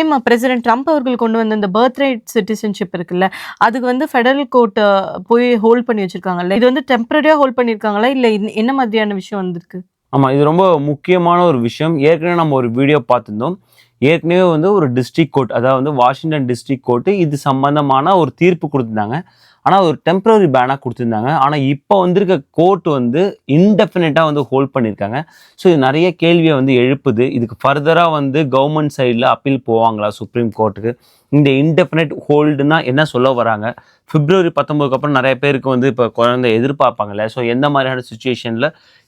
Prema president Trump அவர்கள் கொண்டு வந்த இந்த பர்த் ரைட் சிட்டிசன்ஷிப் இருக்குல்ல, அதுக்கு வந்து ஃபெடரல் கோர்ட் போய் ஹோல்ட் பண்ணி வச்சிருக்காங்கல்ல. இது வந்து டெம்பரரியா ஹோல்ட் பண்ணியிருக்காங்களா? இல்ல என்ன மாதிரியான விஷயம் வந்திருக்கு? ஆமா. இது ரொம்ப முக்கியமான ஒரு விஷயம். ஏற்கனவே நம்ம ஒரு வீடியோ பார்த்திருந்தோம். ஏற்கனவே வந்து ஒரு டிஸ்ட்ரிக்ட் கோர்ட், அதாவது வந்து வாஷிங்டன் டிஸ்ட்ரிக்ட் கோர்ட் இது சம்பந்தமான ஒரு தீர்ப்பு குடுத்திருந்தாங்க. ஆனா ஒரு டெம்பரரி பேனா குடுத்திருந்தாங்க. ஆனா இப்போ வந்திருக்க கோர்ட் வந்து இன்டெஃபினிட்டா வந்து ஹோல்ட் பண்ணியிருக்காங்க. ஸோ இது நெறைய கேள்விய வந்து எழுப்புது. இதுக்கு ஃபர்தரா வந்து கவர்ன்மெண்ட் சைட்ல அப்பீல் போவாங்களா சுப்ரீம் கோர்ட்டுக்கு? இந்த இன்டெஃபினிட் ஹோல்டுன்னா என்ன சொல்ல வராங்க? பிப்ரவரி 19க்கு அப்புறம் நெறைய பேருக்கு வந்து இப்போ குழந்தை எதிர்பார்ப்பாங்கல்ல. ஸோ எந்த மாதிரியான சிச்சுவேஷன்ல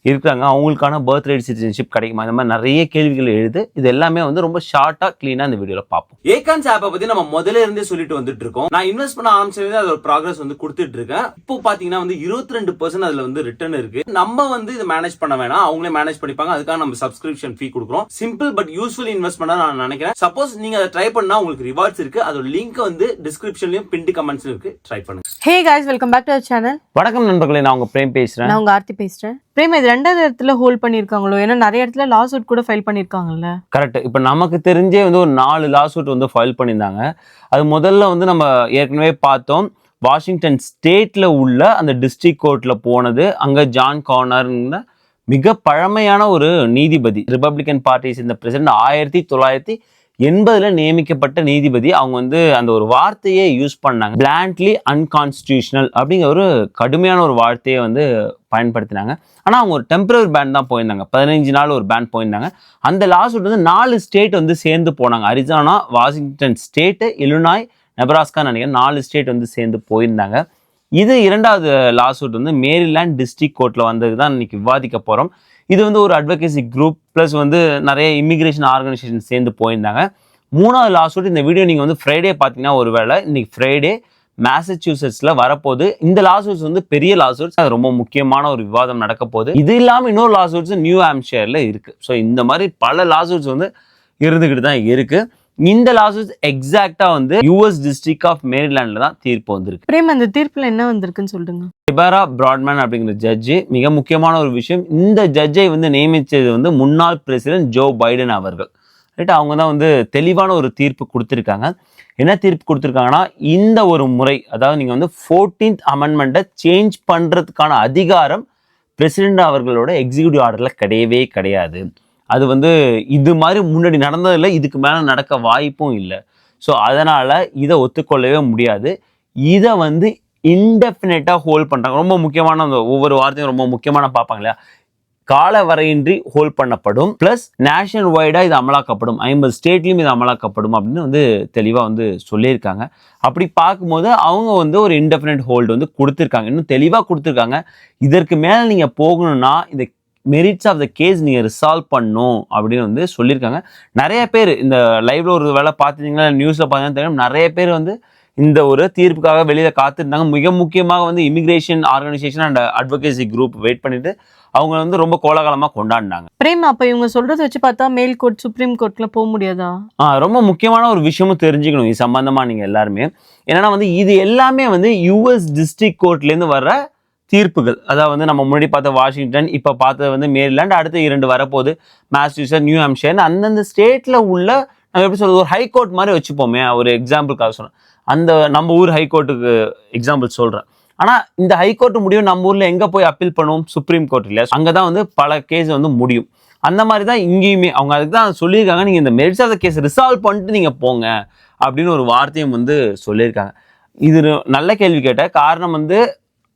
இருக்காங்க? அவங்களுக்கான பர்த் ரைட் சிட்டிசன்ஷிப் கிடைக்குமா? இந்த மாதிரி நிறைய கேள்விகள் எழுது. இது எல்லாமே வந்து ரொம்ப ஷார்ட்டா கிளீனா இந்த வீடியோல பார்ப்போம். ஏகான்ஸ் ஆப்பை பத்தி நம்ம முதல்ல இருந்தே சொல்லிட்டு வந்துட்டு இருக்கோம். நான் இன்வெஸ்ட் பண்ண ஆரம்பிச்சது அதோட ப்ராக்ரஸ் வந்து கொடுத்துட்டு இருக்கேன். இப்போ பாத்தீங்கன்னா வந்து 22% அதுல வந்து ரிட்டர்ன் இருக்கு. நம்ம வந்து இதை மேனேஜ் பண்ண வேணாம், அவங்களே மேனேஜ் பண்ணிப்பாங்க. அதுக்காக நம்ம சப்ஸ்கிரிப்ஷன் ஃபீ கொடுக்குறோம். சிம்பிள் பட் யூஸ்ஃபுல் இன்வெஸ்ட்மெண்டா நான் நினைக்கிறேன். சப்போஸ் நீங்க அதை ட்ரை பண்ணா உங்களுக்கு ரிவார்ட்ஸ் இருக்கு. அதோட லிங்க் வந்து டிஸ்கிரிப்ஷன்லயும் பின்ட் கமெண்ட்ஸ்லயும் இருக்கு. ட்ரை பண்ணுங்க. Hey guys, welcome back to our channel. வணக்கம் நண்பர்களே, நான் உங்க பிரேம் பேசுறேன். நான் உங்க ஆர்த்தி பேசுறேன். பிரேம், இது ரெண்டாவது இடத்துல ஹோல்ட் பண்ணிருக்காங்களோ? ஏன்னா நிறைய இடத்துல லா சூட் கூட ஃபைல் பண்ணிருக்காங்கல்ல. கரெக்ட். இப்போ நமக்கு தெரிஞ்சே வந்து ஒரு 4 லா சூட் வந்து ஃபைல் பண்ணியிருந்தாங்க. அது முதல்ல வந்து நம்ம ஏற்கனவே பார்த்தோம். வாஷிங்டன் ஸ்டேட்ல உள்ள அந்த டிஸ்ட்ரிக்ட் கோர்ட்ல போனது. அங்க ஜான் கார்னர்னு மிக பழமையான ஒரு நீதிபதி, ரிபப்ளிகன் பார்ட்டி இந்த பிரசிடென்ட் 1980ல நியமிக்கப்பட்ட நீதிபதி. அவங்க வந்து அந்த ஒரு வார்த்தையே யூஸ் பண்ணாங்க, பிளாண்ட்லி அன்கான்ஸ்டியூஷனல் அப்படிங்கிற ஒரு கடுமையான ஒரு வார்த்தையை வந்து பயன்படுத்தினாங்க. ஆனால் அவங்க ஒரு டெம்பரரி பேன் தான் போயிருந்தாங்க. 15 நாள் ஒரு பேன் போயிருந்தாங்க. அந்த லாசூட் வந்து 4 ஸ்டேட் வந்து சேர்ந்து போனாங்க. அரிசானா, வாஷிங்டன் ஸ்டேட்டு, இலினாய், நெப்ராஸ்கான்னு நினைக்கிறேன். 4 ஸ்டேட் வந்து சேர்ந்து போயிருந்தாங்க. இது இரண்டாவது லாசூட் வந்து மேரிலாண்ட் டிஸ்ட்ரிக்ட் கோர்ட்ல வந்தது தான் இன்னைக்கு விவாதிக்க போறோம். இது வந்து ஒரு அட்வொகேசி குரூப் ப்ளஸ் வந்து நிறைய இமிகிரேஷன் ஆர்கனைசேஷன் சேர்ந்து போயிருந்தாங்க. மூணாவது லாசூட் இந்த வீடியோ நீங்கள் வந்து ஃப்ரைடே பார்த்தீங்கன்னா, ஒரு வேளை இன்னைக்கு ஃப்ரைடே மேசச்சூசெட்ஸ்ல வரப்போகுது. இந்த லாசூட்ஸ் வந்து பெரிய லாசூட்ஸ், அது ரொம்ப முக்கியமான ஒரு விவாதம் நடக்க போகுது. இது இல்லாமல் இன்னொரு லாசூட்ஸ் நியூ ஹாம்ஷயர்ல இருக்கு. ஸோ இந்த மாதிரி பல லாசூட்ஸ் வந்து இருந்துகிட்டு தான் இருக்கு. இந்த லாசூட்ஸ் எக்ஸாக்டா வந்து யூஎஸ் டிஸ்ட்ரிக்ட் ஆஃப் மேரிலாண்ட்ல தான் தீர்ப்பு வந்திருக்கு. பிரேம், அந்த தீர்ப்புல என்ன வந்திருக்குன்னு சொல்லுங்க. டிபாரா பிராட்மேன் அப்படிங்கிற ஜட்ஜு, மிக முக்கியமான ஒரு விஷயம், இந்த ஜட்ஜை வந்து நியமிச்சது வந்து முன்னாள் பிரசிடென்ட் ஜோ பைடன் அவர்கள். ரைட், அவங்க தான் வந்து தெளிவான ஒரு தீர்ப்பு கொடுத்துருக்காங்க. என்ன தீர்ப்பு கொடுத்துருக்காங்கன்னா, இந்த ஒரு முறை, அதாவது நீங்கள் வந்து 14th அமெண்ட்மெண்ட்டை சேஞ்ச் பண்ணுறதுக்கான அதிகாரம் பிரசிடென்ட் அவர்களோட எக்ஸிக்யூட்டிவ் ஆர்டரில் கிடையவே கிடையாது. அது வந்து இது மாதிரி முன்னாடி நடந்ததில்லை, இதுக்கு மேலே நடக்க வாய்ப்பும் இல்லை. ஸோ அதனால் இதை ஒத்துக்கொள்ளவே முடியாது. இதை வந்து இன்டெஃபினட்டாக ஹோல்ட் பண்ணுறாங்க. ரொம்ப முக்கியமான அந்த ஒவ்வொரு வார்த்தையும் ரொம்ப முக்கியமான பார்ப்பாங்க இல்லையா, கால வரையின்றி ஹோல்ட் பண்ணப்படும், ப்ளஸ் நேஷனல் வைடாக இது அமலாக்கப்படும், 50 ஸ்டேட்லையும் இது அமலாக்கப்படும் அப்படின்னு வந்து தெளிவாக வந்து சொல்லியிருக்காங்க. அப்படி பார்க்கும்போது அவங்க வந்து ஒரு இன்டெஃபினட் ஹோல்டு வந்து கொடுத்துருக்காங்க, இன்னும் தெளிவாக கொடுத்துருக்காங்க. இதற்கு மேலே நீங்கள் போகணும்னா இந்த மெரிட்ஸ் ஆஃப் த கேஸ் நீங்கள் ரிசால்வ் பண்ணணும் அப்படின்னு வந்து சொல்லியிருக்காங்க. நிறைய பேர் இந்த லைவ்ல ஒரு வேலை பார்த்துருந்தீங்கன்னா, நியூஸில் பார்த்தீங்கன்னா தெரியும், நிறைய பேர் வந்து இந்த ஒரு தீர்ப்புக்காக வெளியில் காத்திருந்தாங்க. மிக முக்கியமாக வந்து immigration organisation and advocacy group wait பண்ணிட்டு அவங்க வந்து ரொம்ப கோலாகலமாக கொண்டாடினாங்க. பிரேம், அப்ப இவங்க சொல்றதை வச்சு பார்த்தா மேல் கோர்ட் சுப்ரீம் கோர்ட்ல போக முடியாதா? ரொம்ப முக்கியமான ஒரு விஷயமும் தெரிஞ்சுக்கணும் இது சம்பந்தமா நீங்க எல்லாருமே. என்னன்னா வந்து இது எல்லாமே வந்து யூஎஸ் டிஸ்ட்ரிக்ட் கோர்ட்லேருந்து வர்ற தீர்ப்புகள். அதாவது வந்து நம்ம முன்னாடி பார்த்த வாஷிங்டன், இப்போ பார்த்தது வந்து மேரிலாண்ட், அடுத்து 2 வரப்போகுது மேசச்சூசெட்ஸ், நியூ ஹாம்ஷயர். அந்தந்த ஸ்டேட்ல உள்ள நம்ம எப்படி சொல்றது, ஒரு ஹைகோர்ட் மாதிரி வச்சுப்போமே. ஒரு எக்ஸாம்பிளுக்காக சொல்றேன், அந்த நம்ம ஊர் ஹைகோர்ட்டுக்கு எக்ஸாம்பிள் சொல்றேன். ஆனால் இந்த ஹைகோர்ட் முடியும் நம்ம ஊரில் எங்கே போய் அப்பீல் பண்ணுவோம்? சுப்ரீம் கோர்ட் இல்லையா? அங்கே தான் வந்து பல கேஸ் வந்து முடியும். அந்த மாதிரி தான் இங்கேயுமே அவங்க அதுக்கு தான் சொல்லியிருக்காங்க, நீங்கள் இந்த merits of the case resolve பண்ணிட்டு நீங்கள் போங்க அப்படின்னு ஒரு வார்த்தையும் வந்து சொல்லியிருக்காங்க. இது நல்ல கேள்வி கேட்ட காரணம் வந்து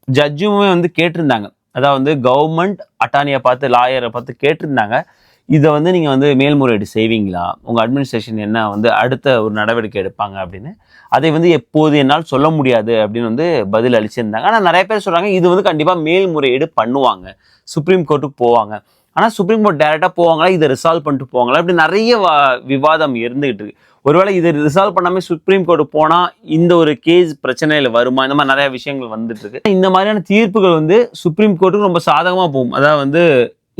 ஜட்ஜுமே வந்து கேட்டிருந்தாங்க. அதாவது வந்து கவர்மெண்ட் அட்டார்னியை பார்த்து, லாயரை பார்த்து கேட்டிருந்தாங்க, இதை வந்து நீங்கள் வந்து மேல்முறையீடு செய்வீங்களா, உங்கள் அட்மினிஸ்ட்ரேஷன் என்ன வந்து அடுத்த ஒரு நடவடிக்கை எடுப்பாங்க அப்படின்னு. அதை வந்து எப்போது என்னால் சொல்ல முடியாது அப்படின்னு வந்து பதில் அளிச்சிருந்தாங்க. ஆனால் நிறைய பேர் சொல்கிறாங்க இது வந்து கண்டிப்பாக மேல்முறையீடு பண்ணுவாங்க, சுப்ரீம் கோர்ட்டுக்கு போவாங்க. ஆனால் சுப்ரீம் கோர்ட் டைரெக்டாக போவாங்களா, இதை ரிசால்வ் பண்ணிட்டு போவாங்களா, இப்படி நிறைய விவாதம் இருந்துகிட்டு இருக்கு. ஒருவேளை இதை ரிசால்வ் பண்ணாமல் சுப்ரீம் கோர்ட்டு போனால் இந்த ஒரு கேஸ் பிரச்சனையில் வருமா, இந்த மாதிரி நிறைய விஷயங்கள் வந்துட்டு இருக்கு. இந்த மாதிரியான தீர்ப்புகள் வந்து சுப்ரீம் கோர்ட்டுக்கு ரொம்ப சாதகமாக போகும். அதாவது வந்து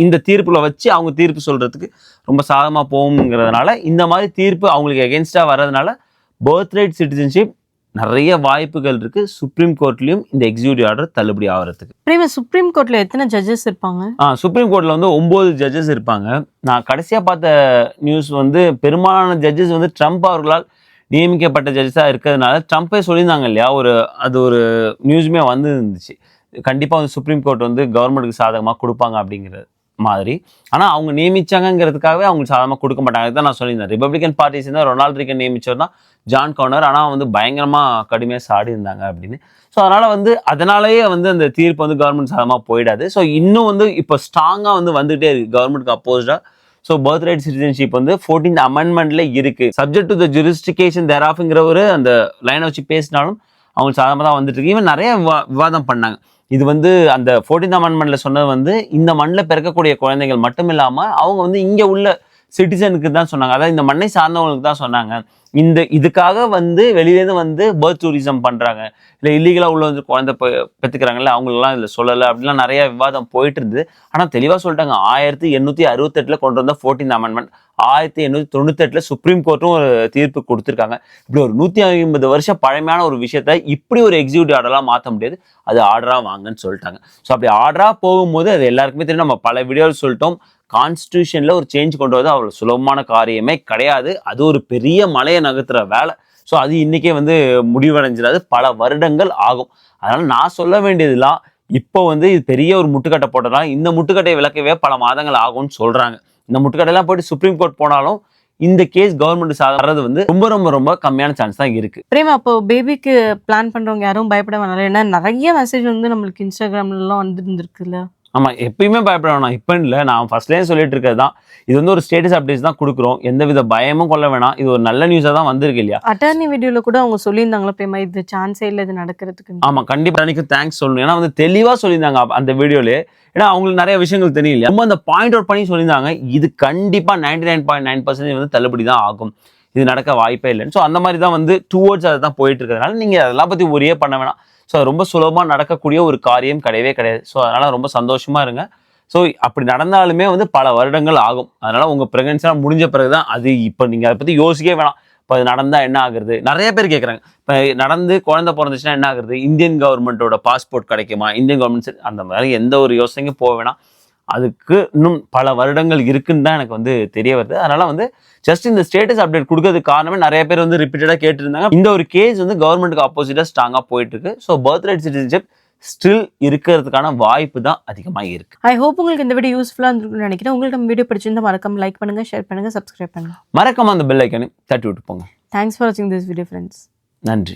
இந்த தீர்ப்புல வச்சு அவங்க தீர்ப்பு சொல்றதுக்கு ரொம்ப சாதகமாக போகுங்கிறதுனால இந்த மாதிரி தீர்ப்பு அவங்களுக்கு எகென்ஸ்டாக வர்றதுனால பர்த் ரைட் சிட்டிசன்ஷிப் நிறைய வாய்ப்புகள் இருக்கு சுப்ரீம் கோர்ட்லயும் இந்த எக்ஸிக்யூட்டிவ் ஆர்டர் தள்ளுபடி ஆகிறதுக்கு. பிரேமா, சுப்ரீம் கோர்ட்ல எத்தனை ஜட்ஜஸ் இருப்பாங்க? சுப்ரீம் கோர்ட்ல வந்து 9 ஜட்ஜஸ் இருப்பாங்க. நான் கடைசியா பார்த்த நியூஸ் வந்து பெரும்பாலான ஜட்ஜஸ் வந்து ட்ரம்ப் அவர்களால் நியமிக்கப்பட்ட ஜட்ஜஸாக இருக்கிறதுனால ட்ரம்ப்பே சொல்லியிருந்தாங்க இல்லையா, அது ஒரு நியூஸுமே வந்து இருந்துச்சு, கண்டிப்பாக வந்து சுப்ரீம் கோர்ட் வந்து கவர்மெண்ட்டுக்கு சாதகமாக கொடுப்பாங்க அப்படிங்கிற மாதிரி. ஆனால் அவங்க நியமிச்சாங்கிறதுக்காகவே அவங்க சாதகமாக கொடுக்க மாட்டாங்க. அதுதான் நான் சொல்லியிருந்தேன். ரிப்பப்ளிகன் பார்ட்டிஸ் இருந்தால் ரொனால்ட் ரீகன் நியமிச்சவர் தான் ஜான் கவுனர். ஆனால் வந்து பயங்கரமாக கடுமையாக சாடி இருந்தாங்க அப்படின்னு. ஸோ அதனால் வந்து அதனாலேயே வந்து அந்த தீர்ப்பு வந்து கவர்மெண்ட் சாதகமாக போயிடாது. ஸோ இன்னும் வந்து இப்போ ஸ்ட்ராங்காக வந்து வந்துகிட்டே இருக்குது கவர்மெண்ட்டுக்கு அப்போஸ்டாக. ஸோ பர்த் ரைட் சிட்டிசன்ஷிப் வந்து 14th அமெண்ட்மெண்ட்ல இருக்கு. சப்ஜெக்ட் டு த ஜூரிஸ்டிகேஷன் தேராஃப்ங்கிற ஒரு அந்த லைனை வச்சு பேசினாலும் அவங்க சாதகமாக தான் வந்துட்டு இருக்கு. இவன் நிறைய விவாதம் பண்ணாங்க. இது வந்து அந்த 14th அமெண்ட்மெண்ட்ல சொன்னது வந்து இந்த மண்ணில் பிறக்கக்கூடிய குழந்தைகள் மட்டும் இல்லாமல் அவங்க வந்து இங்கே உள்ள சிட்டிசனுக்கு தான் சொன்னாங்க. அதாவது இந்த மண்ணை சார்ந்தவங்களுக்கு தான் சொன்னாங்க. இதுக்காக வந்து வெளியிலேருந்து வந்து பர்த் டூரிசம் பண்றாங்க, இல்லை இல்லீகலாக உள்ள வந்து குழந்தை பெற்றுக்கிறாங்கல்ல, அவங்களெல்லாம் இதில் சொல்லலை அப்படிலாம் நிறைய விவாதம் போயிட்டு இருந்தது. ஆனால் தெளிவாக சொல்லிட்டாங்க. 1868 கொண்டு வந்த 14th அமெண்ட்மெண்ட் 1898 சுப்ரீம் கோர்ட்டும் ஒரு தீர்ப்பு கொடுத்துருக்காங்க. இப்படி ஒரு 150 வருஷம் பழமையான ஒரு விஷயத்த இப்படி ஒரு எக்ஸிக்யூட்டிவ் ஆர்டராக மாற்ற முடியாது, அது ஆர்டராக வாங்கன்னு சொல்லிட்டாங்க. ஸோ அப்படி ஆர்டராக போகும்போது அது எல்லாருக்குமே தெரியும். நம்ம பல வீடியோவில் சொல்லிட்டோம், கான்ஸ்டியூஷன்ல ஒரு சேஞ்ச் கொண்டு வரது அவ்வளவு சுலபமான காரியமே கிடையாது. அது ஒரு பெரிய மலையை நகர்த்துற வேலை. ஸோ அது இன்னைக்கே வந்து முடிவடைஞ்சிடாது, பல வருடங்கள் ஆகும். அதனால நான் சொல்ல வேண்டியதுலாம், இப்போ வந்து இது பெரிய ஒரு முட்டுக்கட்டை போட்டதால் இந்த முட்டுக்கட்டையை விளக்கவே பல மாதங்கள் ஆகும்னு சொல்றாங்க. இந்த முட்டுக்கட்டையெல்லாம் போயிட்டு சுப்ரீம் கோர்ட் போனாலும் இந்த கேஸ் கவர்மெண்ட் சாகிறது வந்து ரொம்ப ரொம்ப ரொம்ப கம்மியான சான்ஸ் தான் இருக்கு. பிரேமா, அப்போ பேபிக்கு பிளான் பண்றவங்க யாரும் பயப்பட வேணாம். ஏன்னா நிறைய மெசேஜ் வந்து நம்மளுக்கு இன்ஸ்டாகிராம்லாம் வந்து இருந்திருக்குல்ல. ஆமா, எப்பயுமே பயப்பட வேணாம். இப்போ இல்லை, நான் ஃபர்ஸ்ட்லேயே சொல்லிட்டு இருக்கிறது தான், இது வந்து ஒரு ஸ்டேட்டஸ் அப்டேட்ஸ் தான் கொடுக்குறோம், எந்தவித பயமும் கொள்ள வேணாம். இது ஒரு நல்ல நியூஸாக தான் வந்திருக்கு இல்லையா. அட்டர்னி வீடியோல கூட அவங்க சொல்லியிருந்தாங்களா பிரேமா, இது சான்ஸே இல்லை இது நடக்கிறதுக்கு. ஆமா, கண்டிப்பா எனக்கு தேங்க்ஸ் சொல்லணும். ஏன்னா வந்து தெளிவா சொல்லியிருந்தாங்க அந்த வீடியோல. ஏன்னா அவங்களுக்கு நிறைய விஷயங்கள் தெரியல, ரொம்ப அந்த பாயிண்ட் அவுட் பண்ணி சொல்லியிருந்தாங்க. இது கண்டிப்பா 99.9% வந்து தள்ளுபடி தான் ஆகும், இது நடக்க வாய்ப்பே இல்லைன்னு. ஸோ அந்த மாதிரி தான் வந்து டுவோர்ட்ஸ் அதை தான் போயிட்டு இருக்கிறதுனால நீங்க அதெல்லாம் பத்தி ஒரே பண்ண வேணாம். ஸோ ரொம்ப சுலபமாக நடக்கக்கூடிய ஒரு காரியம் கிடையவே கிடையாது. ஸோ அதனால ரொம்ப சந்தோஷமா இருங்க. ஸோ அப்படி நடந்தாலுமே வந்து பல வருடங்கள் ஆகும். அதனால உங்க பிரெக்னன்சிலாம் முடிஞ்ச பிறகுதான் அது. இப்போ நீங்க அதை பத்தி யோசிக்கவே வேணாம். இப்போ அது நடந்தா என்ன ஆகுறது, நிறைய பேர் கேட்குறாங்க. இப்போ நடந்து குழந்தை பிறந்துச்சுன்னா என்ன ஆகுறது, இந்தியன் கவர்மெண்ட்டோட பாஸ்போர்ட் கிடைக்குமா, இந்தியன் கவர்மெண்ட், அந்த மாதிரி எந்த ஒரு யோசனைக்கும் போக வேணாம். அதுக்கு இன்னும் பல வருடங்கள் இருக்குன்னு தான் எனக்கு வந்து தெரிய வருது. அதனால வந்து ஜஸ்ட் இந்த ஸ்டேட்டஸ் அப்டேட் கொடுக்கறதுக்கு காரணமே நிறைய பேர் வந்து ரிப்பீட்டடாக கேட்டுருந்தாங்க. இந்த ஒரு கேஸ் வந்து கவர்மெண்ட்டுக்கு ஆப்போசிட்டாக ஸ்ட்ராங்காக போயிட்டு இருக்கு. So birth right citizenship still இருக்கிறதுக்கான வாய்ப்பு தான் அதிகமாக இருக்கு. ஐ ஹோப் உங்களுக்கு இந்த வீடியோ யூஸ்ஃபுல்லாக இருந்திருக்கும்னு நினைக்கிறேன். உங்களுக்கு நம்ம வீடியோ பிடிச்சிருந்தா மறக்காம லைக் பண்ணுங்க, ஷேர் பண்ணுங்க, சப்ஸ்கிரைப் பண்ணுங்க. மறக்காம அந்த பெல் ஐக்கானை தட்டி விட்டு போங்க. தேங்க்ஸ் ஃபார் வாட்சிங் திஸ் வீடியோ ஃப்ரெண்ட்ஸ். நன்றி.